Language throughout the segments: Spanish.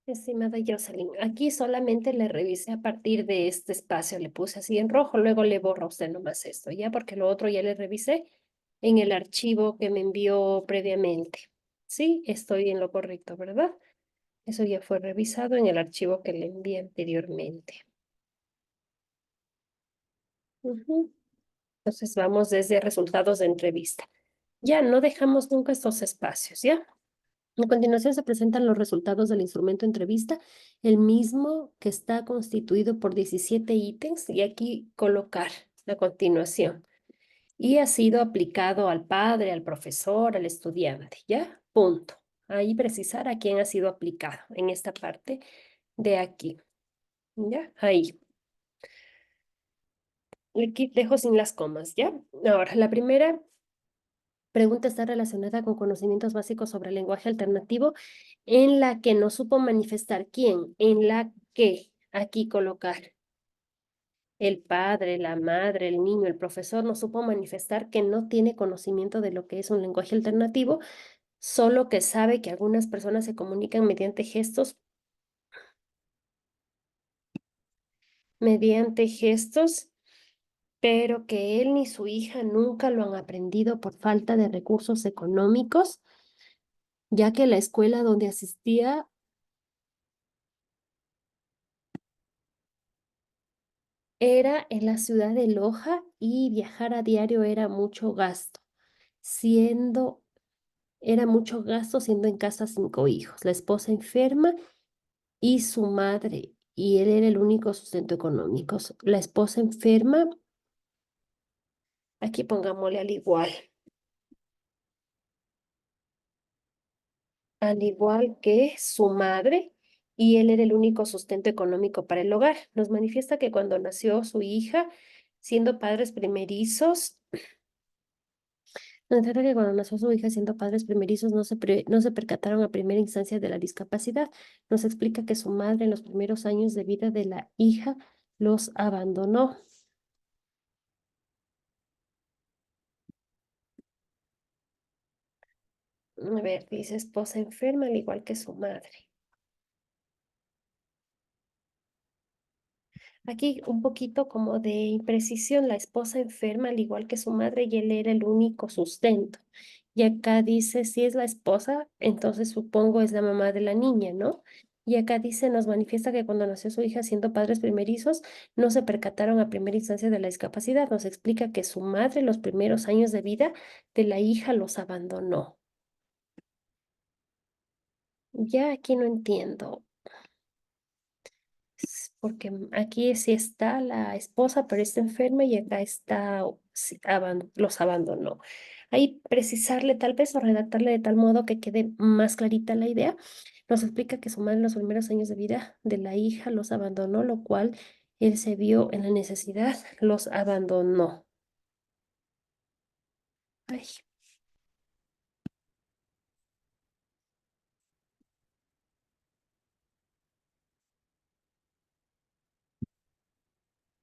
Estimada Jocelyn, aquí solamente le revisé a partir de este espacio, le puse así en rojo, luego le borro a usted nomás esto, ¿ya? Porque lo otro ya le revisé en el archivo que me envió previamente. Sí, estoy en lo correcto, ¿verdad? Eso ya fue revisado en el archivo que le envié anteriormente. Ujú. Entonces vamos desde resultados de entrevista. Ya no dejamos nunca estos espacios, ¿ya? A continuación se presentan los resultados del instrumento entrevista, el mismo que está constituido por 17 ítems y aquí colocar a continuación. Y ha sido aplicado al padre, al profesor, al estudiante, ¿ya? Punto. Ahí precisar a quién ha sido aplicado en esta parte de aquí, ¿ya? Ahí. Aquí dejo sin las comas, ¿ya? Ahora, la primera pregunta está relacionada con conocimientos básicos sobre el lenguaje alternativo, en la que no supo manifestar quién, en la que aquí colocar el padre, la madre, el niño, el profesor no supo manifestar que no tiene conocimiento de lo que es un lenguaje alternativo, solo que sabe que algunas personas se comunican mediante gestos, pero que él ni su hija nunca lo han aprendido por falta de recursos económicos, ya que la escuela donde asistía era en la ciudad de Loja y viajar a diario era mucho gasto, siendo, era mucho gasto siendo en casa 5 hijos, la esposa enferma y su madre, y él era el único sustento económico. La esposa enferma, aquí pongámosle al igual que su madre, y él era el único sustento económico para el hogar. Nos manifiesta que cuando nació su hija, siendo padres primerizos, nos trata que cuando nació su hija siendo padres primerizos no se percataron a primera instancia de la discapacidad. Nos explica que su madre en los primeros años de vida de la hija los abandonó. A ver, dice esposa enferma al igual que su madre. Aquí un poquito como de imprecisión, la esposa enferma al igual que su madre y él era el único sustento. Y acá dice, si es la esposa, entonces supongo es la mamá de la niña, ¿no? Y acá dice, nos manifiesta que cuando nació su hija siendo padres primerizos, no se percataron a primera instancia de la discapacidad. Nos explica que su madre los primeros años de vida de la hija los abandonó. Ya aquí no entiendo. Porque aquí sí está la esposa, pero está enferma y acá está, sí, los abandonó. Ahí precisarle tal vez o redactarle de tal modo que quede más clarita la idea. Nos explica que su madre en los primeros años de vida de la hija los abandonó, lo cual él se vio en la necesidad, los abandonó. Ay,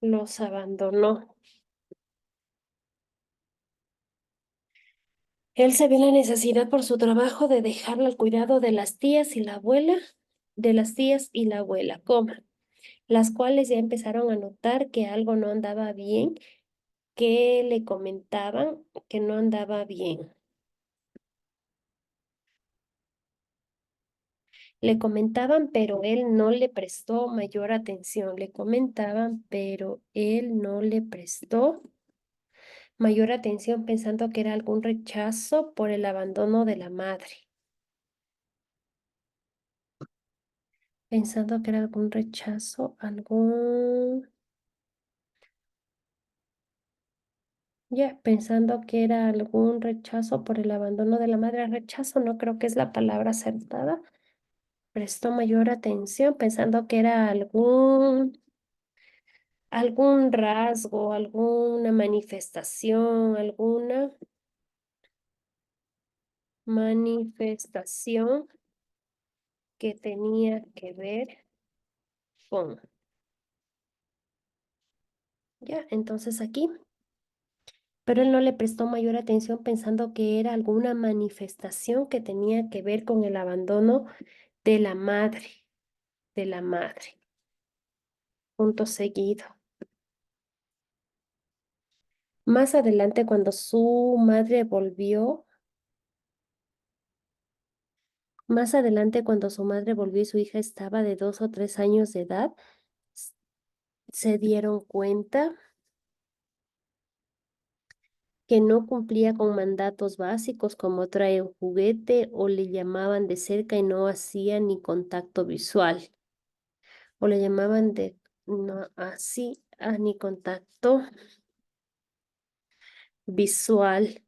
los abandonó. Él se vio en la necesidad por su trabajo de dejarla al cuidado de las tías y la abuela, de las tías y la abuela, coma, las cuales ya empezaron a notar que algo no andaba bien, que le comentaban que no andaba bien. Le comentaban, pero él no le prestó mayor atención. Le comentaban, pero él no le prestó mayor atención pensando que era algún rechazo por el abandono de la madre. Pensando que era algún rechazo, ya, pensando que era algún rechazo por el abandono de la madre. Rechazo no creo que es la palabra acertada. Prestó mayor atención pensando que era algún rasgo, alguna manifestación, alguna manifestación que tenía que ver con, ya, entonces aquí, pero él no le prestó mayor atención pensando que era alguna manifestación que tenía que ver con el abandono de la madre. de la madre. Punto seguido. Más adelante, cuando su madre volvió, más adelante, cuando su madre volvió y su hija estaba de 2 o 3 años de edad, s- se dieron cuenta que no cumplía con mandatos básicos como traer un juguete o le llamaban de cerca y no hacía ni contacto visual o le llamaban de no así ni contacto visual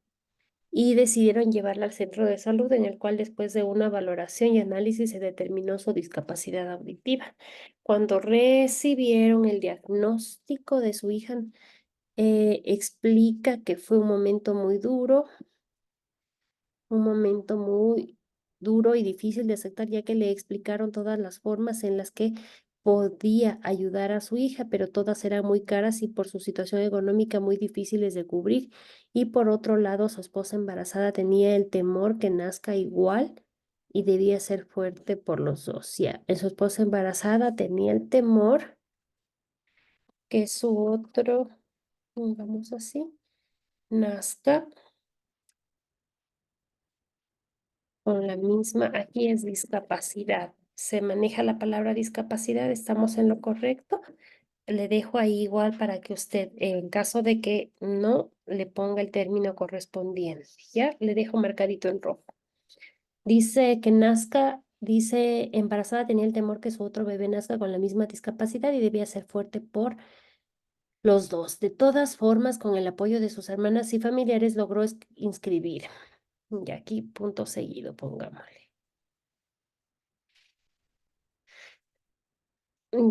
y decidieron llevarla al centro de salud en el cual después de una valoración y análisis se determinó su discapacidad auditiva. Cuando recibieron el diagnóstico de su hija, explica que fue un momento muy duro y difícil de aceptar, ya que le explicaron todas las formas en las que podía ayudar a su hija, pero todas eran muy caras y por su situación económica muy difíciles de cubrir. Y por otro lado, su esposa embarazada tenía el temor que nazca igual y debía ser fuerte por los dos. Ya, su esposa embarazada tenía el temor que su otro, vamos así, nazca con la misma, aquí es discapacidad. Se maneja la palabra discapacidad, estamos en lo correcto. Le dejo ahí igual para que usted, en caso de que no, le ponga el término correspondiente. Ya, le dejo marcadito en rojo. Dice que nazca, dice embarazada tenía el temor que su otro bebé nazca con la misma discapacidad y debía ser fuerte por los dos. De todas formas, con el apoyo de sus hermanas y familiares, logró inscribir. Y aquí punto seguido, pongámosle.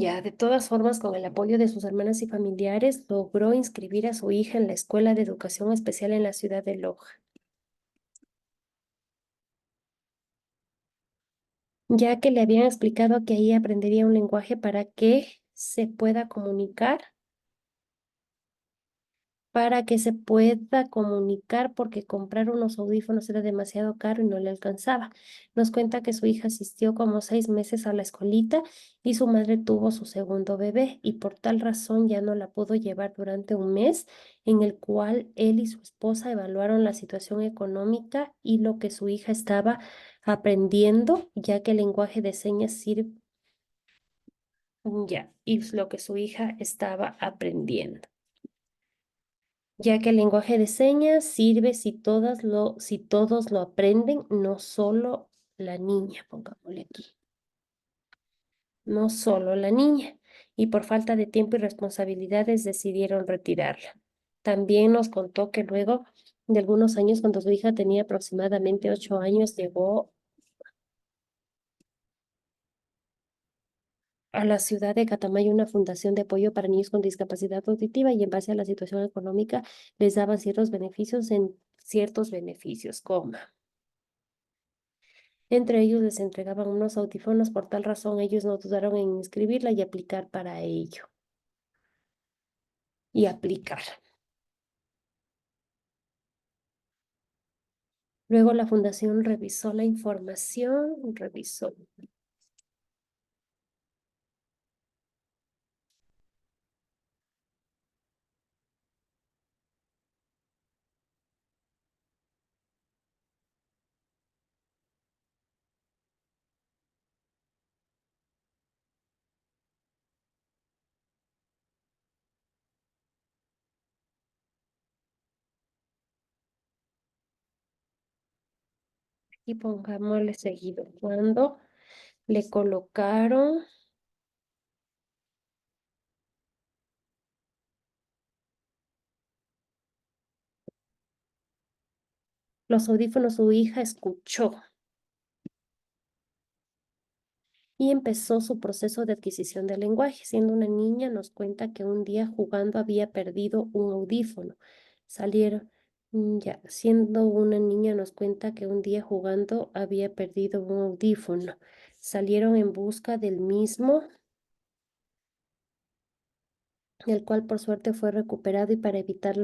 Ya, de todas formas, con el apoyo de sus hermanas y familiares, logró inscribir a su hija en la Escuela de Educación Especial en la ciudad de Loja, ya que le habían explicado que ahí aprendería un lenguaje para que se pueda comunicar porque comprar unos audífonos era demasiado caro y no le alcanzaba. Nos cuenta que su hija asistió como 6 meses a la escuelita y su madre tuvo su segundo bebé y por tal razón ya no la pudo llevar durante un mes en el cual él y su esposa evaluaron la situación económica y lo que su hija estaba aprendiendo, ya que el lenguaje de señas sirve, ya, y lo que su hija estaba aprendiendo, ya que el lenguaje de señas sirve si todos lo aprenden, no solo la niña, pongámosle aquí, no solo la niña, y por falta de tiempo y responsabilidades decidieron retirarla. También nos contó que luego de algunos años, cuando su hija tenía aproximadamente 8 años, llegó a la ciudad de Catamayo una fundación de apoyo para niños con discapacidad auditiva y en base a la situación económica les daban ciertos beneficios, como entre ellos les entregaban unos audífonos, por tal razón ellos no dudaron en inscribirla y aplicar para ello. Y aplicar. Luego la fundación revisó la información, revisó. Y pongámosle seguido. Cuando le colocaron los audífonos, su hija escuchó y empezó su proceso de adquisición del lenguaje. Siendo una niña, nos cuenta que un día jugando había perdido un audífono. Salieron, ya, siendo una niña, nos cuenta que un día jugando había perdido un audífono. Salieron en busca del mismo, el cual por suerte fue recuperado y para evitar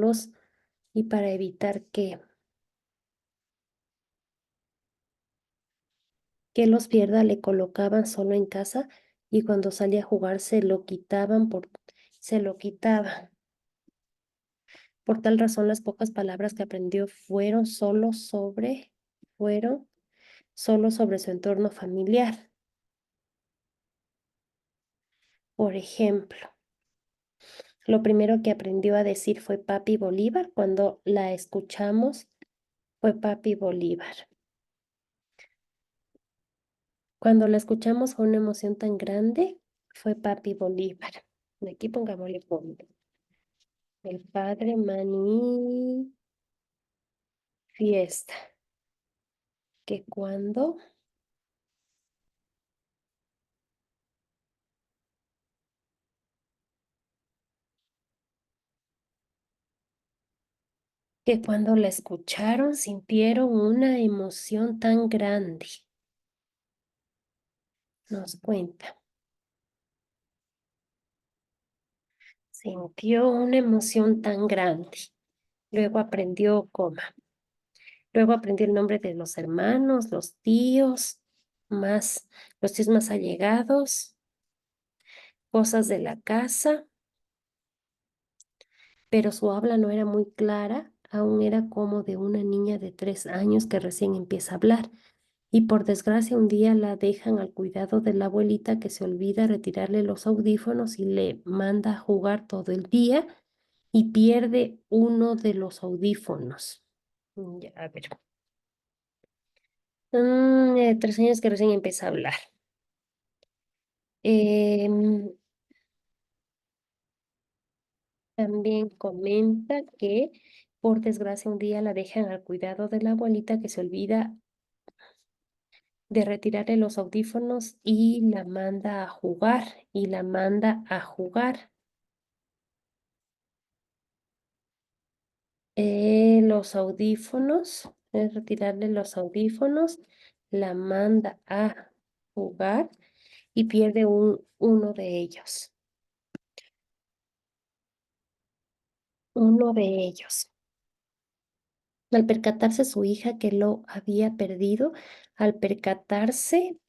que los pierda, le colocaban solo en casa y cuando salía a jugar se lo quitaban. Por tal razón, las pocas palabras que aprendió fueron solo sobre su entorno familiar. Por ejemplo, lo primero que aprendió a decir fue papi Bolívar. Cuando la escuchamos, fue papi Bolívar. Cuando la escuchamos fue una emoción tan grande, fue papi Bolívar. Aquí pongámosle punto. El padre manifiesta que cuando la escucharon sintieron una emoción tan grande. Nos cuenta. Sintió una emoción tan grande. Luego aprendió coma. Luego aprendió el nombre de los hermanos, los tíos más allegados, cosas de la casa, pero su habla no era muy clara, aún era como de una niña de 3 años que recién empieza a hablar. Y por desgracia un día la dejan al cuidado de la abuelita que se olvida retirarle los audífonos y le manda a jugar todo el día y pierde uno de los audífonos. Ya, a ver. 3 años que recién empieza a hablar. Em, También comenta que por desgracia un día la dejan al cuidado de la abuelita que se olvida de retirarle los audífonos y la manda a jugar y la manda a jugar. Los audífonos, es retirarle los audífonos, la manda a jugar y pierde uno de ellos. Uno de ellos. Al percatarse su hija que lo había perdido, al percatarse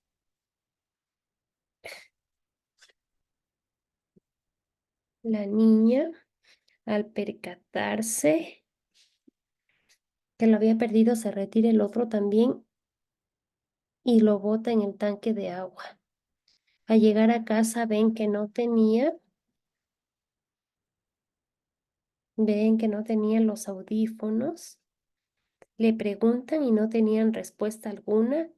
la niña, al percatarse que lo había perdido, se retira el otro también y lo bota en el tanque de agua. Al llegar a casa ven que no tenía los audífonos, le preguntan y no tenían respuesta alguna.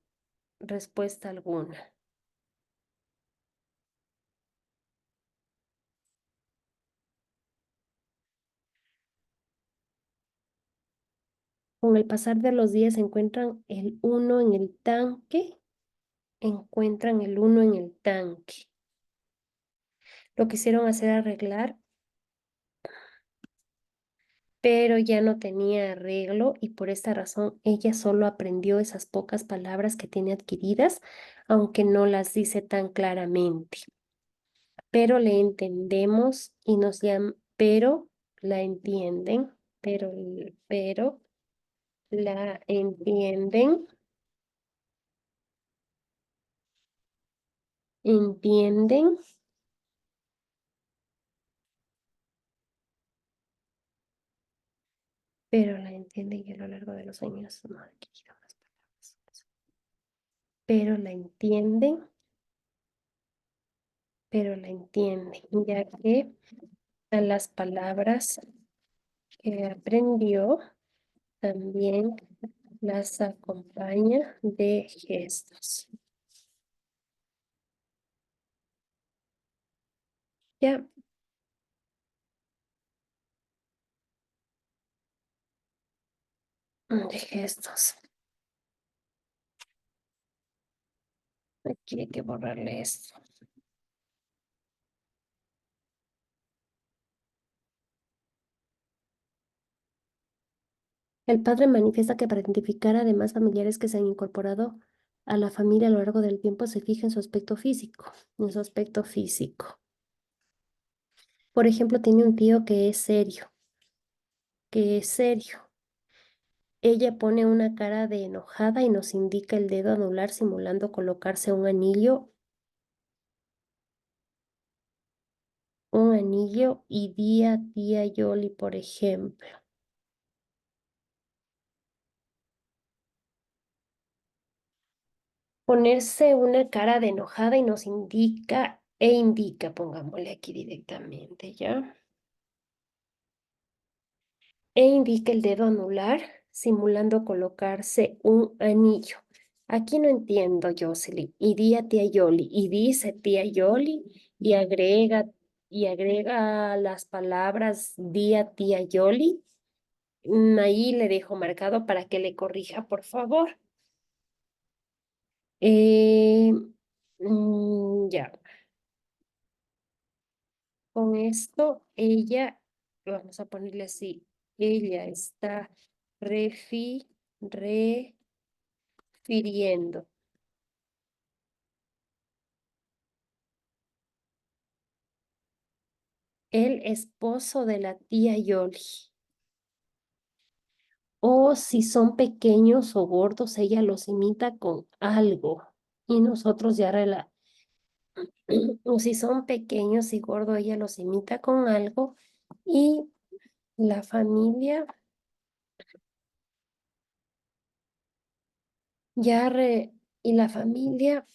Con el pasar de los días encuentran el uno en el tanque. Lo quisieron hacer arreglar, pero ya no tenía arreglo y por esta razón ella solo aprendió esas pocas palabras que tiene adquiridas, aunque no las dice tan claramente. Pero le entendemos y nos llaman, pero la entienden, pero la entienden, pero la entienden y a lo largo de los años no ha adquirido más palabras. Pero la entienden, ya que a las palabras que aprendió también las acompaña de gestos. Ya, de gestos. Aquí hay que borrarle esto. El padre manifiesta que para identificar además familiares que se han incorporado a la familia a lo largo del tiempo se fija en su aspecto físico. Por ejemplo, tiene un tío que es serio. Ella pone una cara de enojada y nos indica el dedo anular simulando colocarse un anillo un anillo y di a tía Yoli, por ejemplo. Ponerse una cara de enojada y nos indica e indica, pongámosle aquí directamente, ¿ya? E indica el dedo anular, simulando colocarse un anillo. Aquí no entiendo, Jocelyn. Y di a tía Yoli, y dice tía Yoli, y agrega las palabras di a tía Yoli. Ahí le dejo marcado para que le corrija, por favor. Eh, ya, con esto ella, vamos a ponerle así, ella está refiriendo el esposo de la tía Yoli. O si son pequeños o gordos, ella los imita con algo. Y nosotros ya o si son pequeños y gordos, ella los imita con algo. Y la familia, y la familia,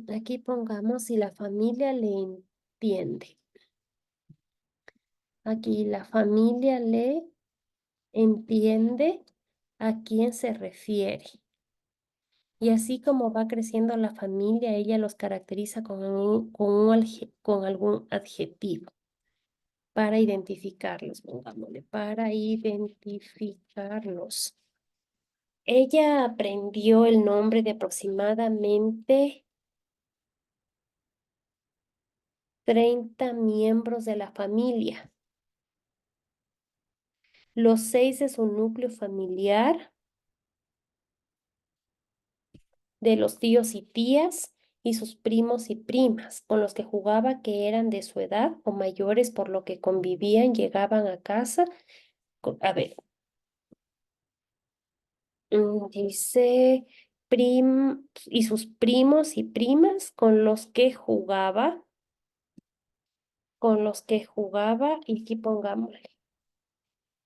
aquí pongamos si la familia le entiende. Aquí la familia le entiende a quién se refiere. Y así como va creciendo la familia, ella los caracteriza con algún adjetivo para identificarlos, pongámosle, para identificarlos. Ella aprendió el nombre de aproximadamente 30 miembros de la familia. Los 6 de su núcleo familiar, de los tíos y tías y sus primos y primas, con los que jugaba que eran de su edad o mayores, por lo que convivían, llegaban a casa. A ver, dice y sus primos y primas con los que jugaba, y aquí pongámosle,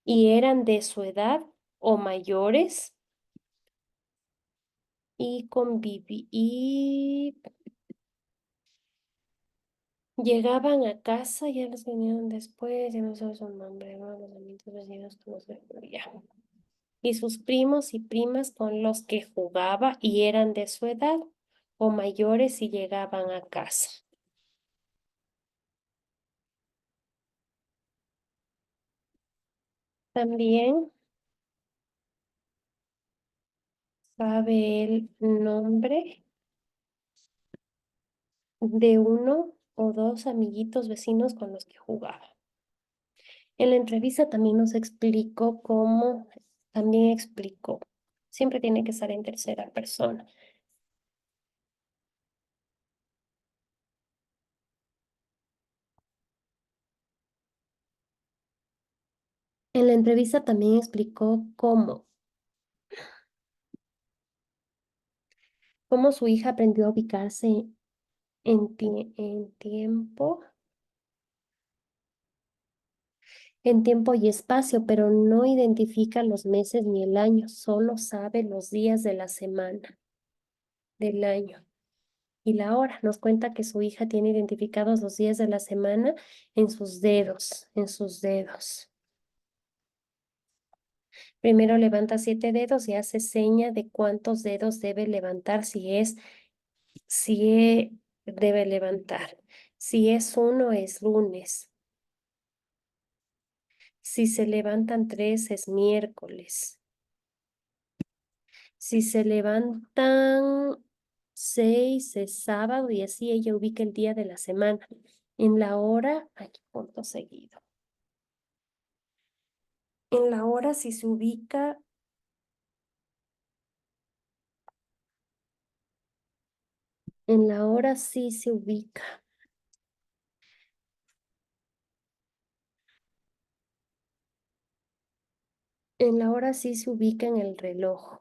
y eran de su edad o mayores y llegaban a casa, ya los vinieron después, ya no sé su nombre, ¿no? Los amigos vecinos, como se pero ya. Y sus primos y primas con los que jugaba y eran de su edad o mayores y llegaban a casa. También sabe el nombre de uno o dos amiguitos vecinos con los que jugaba. En la entrevista también nos explicó también explicó, siempre tiene que estar en tercera persona. En la entrevista también explicó cómo su hija aprendió a ubicarse en tiempo y espacio, pero no identifica los meses ni el año, solo sabe los días de la semana, del año. Y la hora nos cuenta que su hija tiene identificados los días de la semana en sus dedos, en sus dedos. Primero levanta 7 dedos y hace seña de cuántos dedos debe levantar debe levantar. Si es uno, es lunes. Si se levantan 3, es miércoles. Si se levantan 6, es sábado, y así ella ubica el día de la semana. En la hora, aquí punto seguido. En la hora, si se ubica, en la hora sí se ubica. En la hora sí se ubica en el reloj.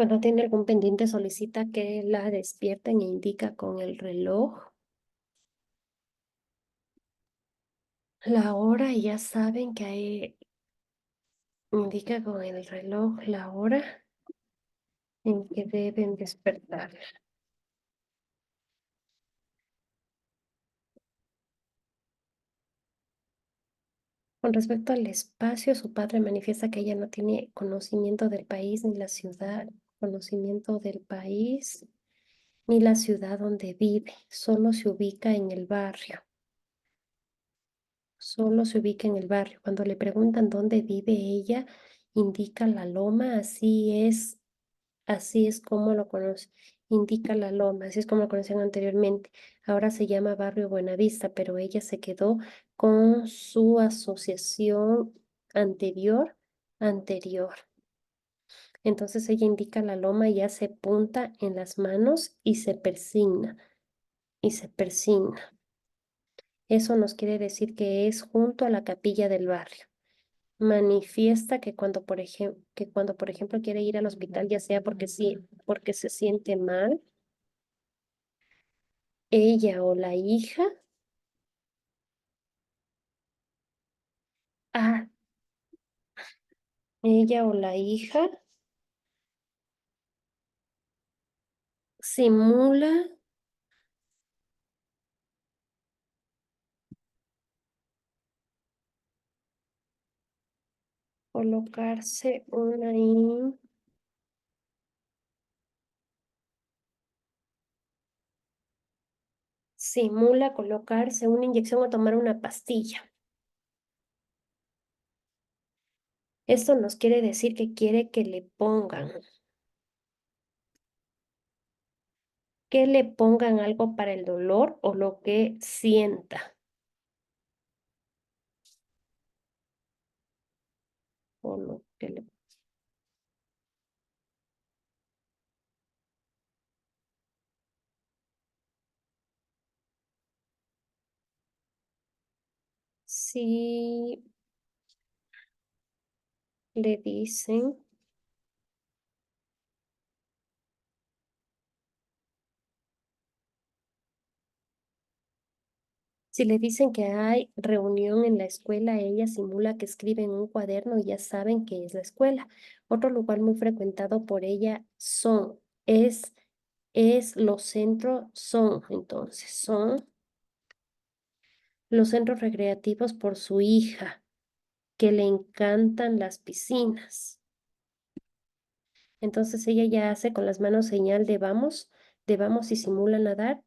Cuando tiene algún pendiente, solicita que la despierten e indica con el reloj la hora y ya saben que ahí indica con el reloj la hora en que deben despertar. Con respecto al espacio, su padre manifiesta que ella no tiene conocimiento del país ni la ciudad, conocimiento del país ni la ciudad donde vive, solo se ubica en el barrio. Solo se ubica en el barrio. Cuando le preguntan dónde vive ella, indica la loma, así es como lo conoce. Indica la loma, así es como lo conocían anteriormente. Ahora se llama Barrio Buenavista, pero ella se quedó con su asociación anterior, anterior. Entonces ella indica la loma y hace punta en las manos y se persigna. Eso nos quiere decir que es junto a la capilla del barrio. Manifiesta que cuando, por ejemplo, quiere ir al hospital, ya sea porque sí, porque se siente mal, ella o la hija, ah, ella o la hija simula colocarse simula colocarse una inyección o tomar una pastilla. Esto nos quiere decir que quiere que le pongan algo para el dolor o lo que sienta, o lo que le... Si le dicen, si le dicen que hay reunión en la escuela, ella simula que escribe en un cuaderno y ya saben que es la escuela. Otro lugar muy frecuentado por ella es los centros, son los centros recreativos por su hija, que le encantan las piscinas. Entonces ella ya hace con las manos señal de vamos y simula nadar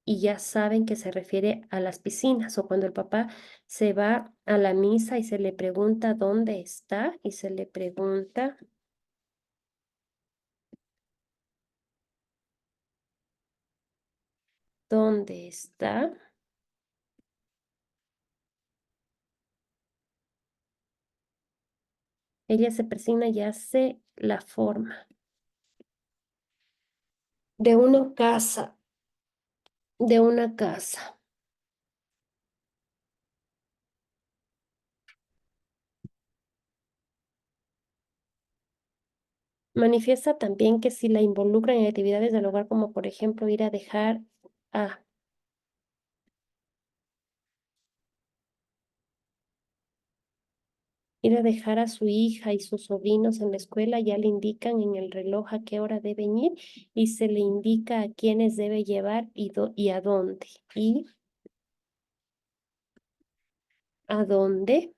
y ya saben que se refiere a las piscinas o cuando el papá se va a la misa y se le pregunta dónde está y se le pregunta dónde está, ella se persigna y hace la forma de una casa, de una casa. Manifiesta también que si la involucran en actividades del hogar, como por ejemplo a, ir a dejar a su hija y sus sobrinos en la escuela, ya le indican en el reloj a qué hora deben ir y se le indica a quiénes debe llevar y a dónde. Y a dónde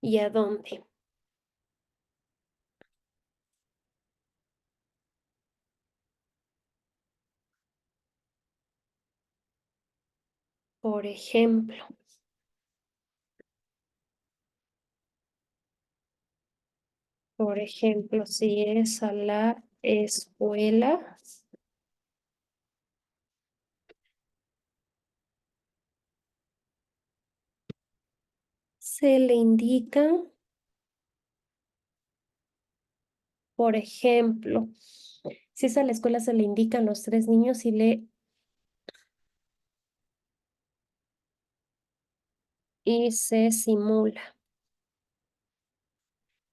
y a dónde. Por ejemplo, si es a la escuela, se le indica Por ejemplo, si es a la escuela se le indican los 3 niños y se simula.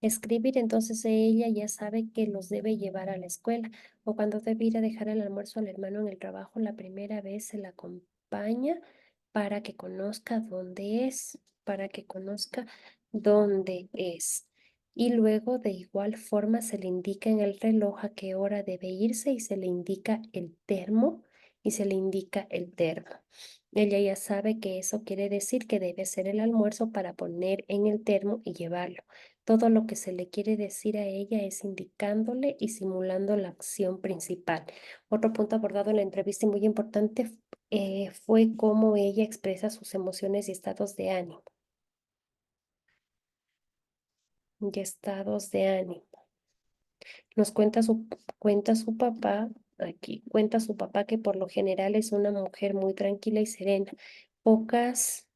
Escribir, entonces ella ya sabe que los debe llevar a la escuela o cuando debe ir a dejar el almuerzo al hermano en el trabajo, la primera vez se la acompaña para que conozca dónde es, para que conozca dónde es. Y luego de igual forma se le indica en el reloj a qué hora debe irse y se le indica el termo y se le indica el termo. Ella ya sabe que eso quiere decir que debe hacer el almuerzo para poner en el termo y llevarlo. Todo lo que se le quiere decir a ella es indicándole y simulando la acción principal. Otro punto abordado en la entrevista y muy importante fue cómo ella expresa sus emociones y estados de ánimo. Y estados de ánimo. Nos cuenta su papá, aquí cuenta su papá que por lo general es una mujer muy tranquila y serena. Pocas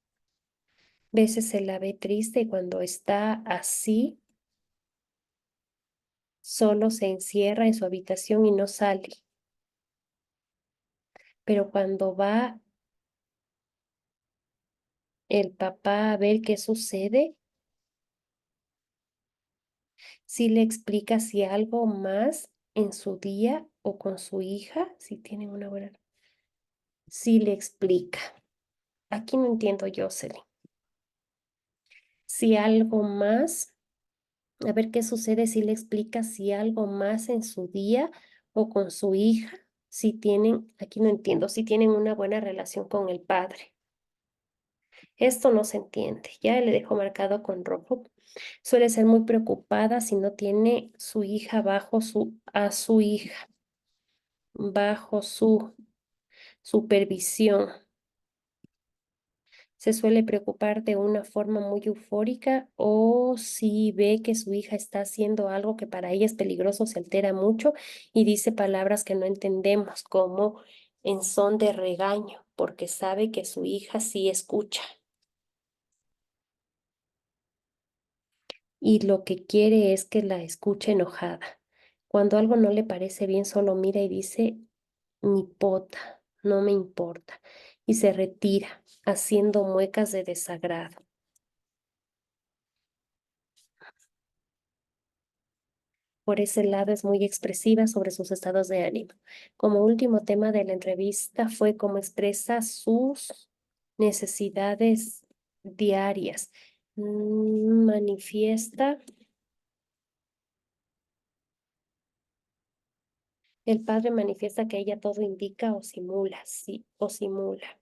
veces se la ve triste y cuando está así, solo se encierra en su habitación y no sale. Pero cuando va el papá a ver qué sucede, sí le explica si algo más en su día o con su hija, si tienen una buena, sí le explica. Aquí no entiendo, Jocelyn. Si algo más, a ver qué sucede si le explica si algo más en su día o con su hija, si tienen, aquí no entiendo, si tienen una buena relación con el padre. Esto no se entiende. Ya le dejo marcado con rojo. Suele ser muy preocupada si no tiene su hija a su hija bajo su supervisión. Se suele preocupar de una forma muy eufórica o si ve que su hija está haciendo algo que para ella es peligroso, se altera mucho y dice palabras que no entendemos, como en son de regaño, porque sabe que su hija sí escucha. Y lo que quiere es que la escuche enojada. Cuando algo no le parece bien, solo mira y dice, ni pota, no me importa, y se retira, haciendo muecas de desagrado. Por ese lado es muy expresiva sobre sus estados de ánimo. Como último tema de la entrevista fue cómo expresa sus necesidades diarias. Manifiesta. El padre manifiesta que ella todo indica o simula, sí, o simula.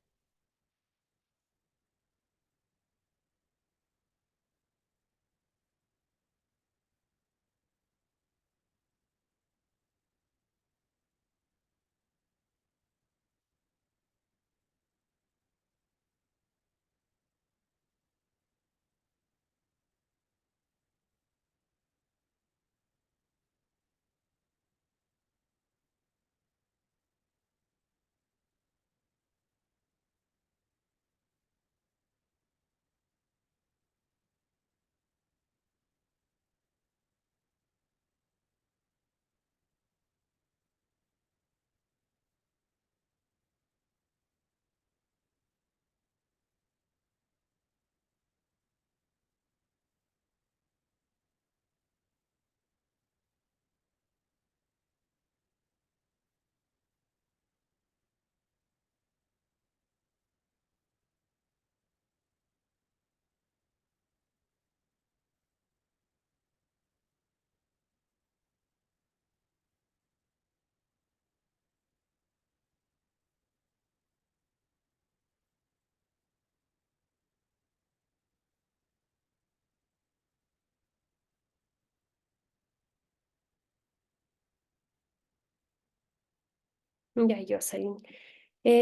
Ya, Jocelyn.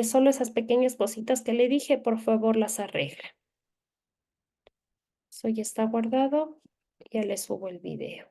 Solo esas pequeñas cositas que le dije, por favor, las arregla. Eso ya está guardado. Ya le subo el video.